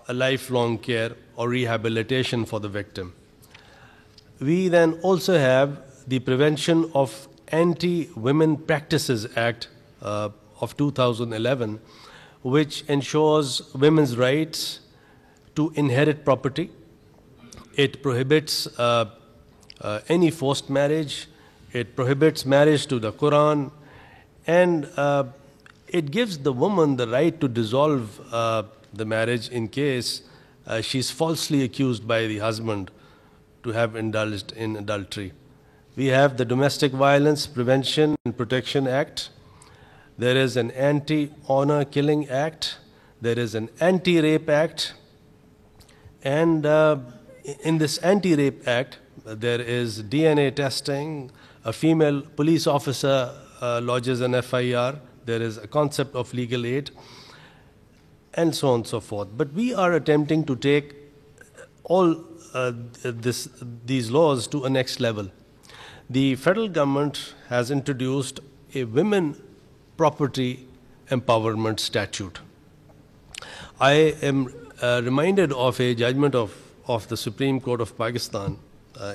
a lifelong care or rehabilitation for the victim. We then also have the Prevention of Anti-Women Practices Act of 2011, which ensures women's rights to inherit property. It prohibits any forced marriage. It prohibits marriage to the Quran, and it gives the woman the right to dissolve the marriage in case she's falsely accused by the husband to have indulged in adultery. We have the Domestic Violence Prevention and Protection Act. There is an Anti-Honor Killing Act. There is an Anti-Rape Act. And in this Anti-Rape Act, there is DNA testing. A female police officer lodges an FIR. There is a concept of legal aid, and so on and so forth. But we are attempting to take all these laws to a next level. The federal government has introduced a women property empowerment statute. I am reminded of a judgment of the Supreme Court of Pakistan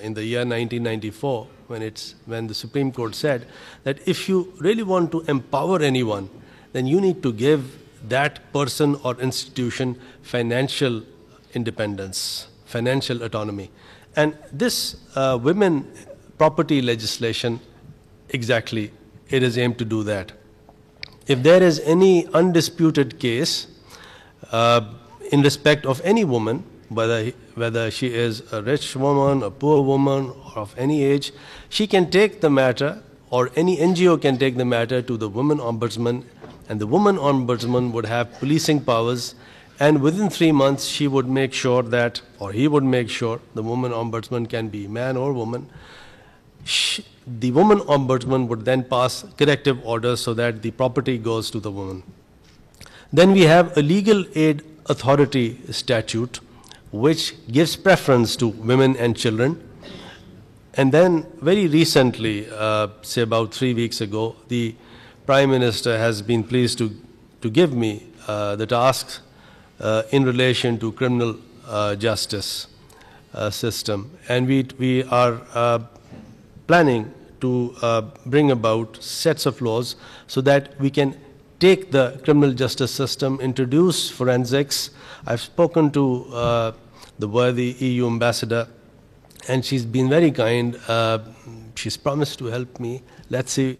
in the year 1994, when the Supreme Court said that if you really want to empower anyone, then you need to give that person or institution financial independence, financial autonomy. And this women property legislation, exactly, it is aimed to do that. If there is any undisputed case in respect of any woman, whether she is a rich woman, a poor woman, or of any age, she can take the matter, or any NGO can take the matter to the Women Ombudsman, and the Women Ombudsman would have policing powers, and within 3 months she would make sure that, or he would make sure, the Women Ombudsman can be man or woman. The Women Ombudsman would then pass corrective orders so that the property goes to the woman. Then we have a Legal Aid Authority statute, which gives preference to women and children. And then very recently, say about 3 weeks ago, the Prime Minister has been pleased to give me the task in relation to criminal justice system. And we are planning to bring about sets of laws so that we can take the criminal justice system, introduce forensics. I've spoken to the worthy EU ambassador, and she's been very kind. She's promised to help me. Let's see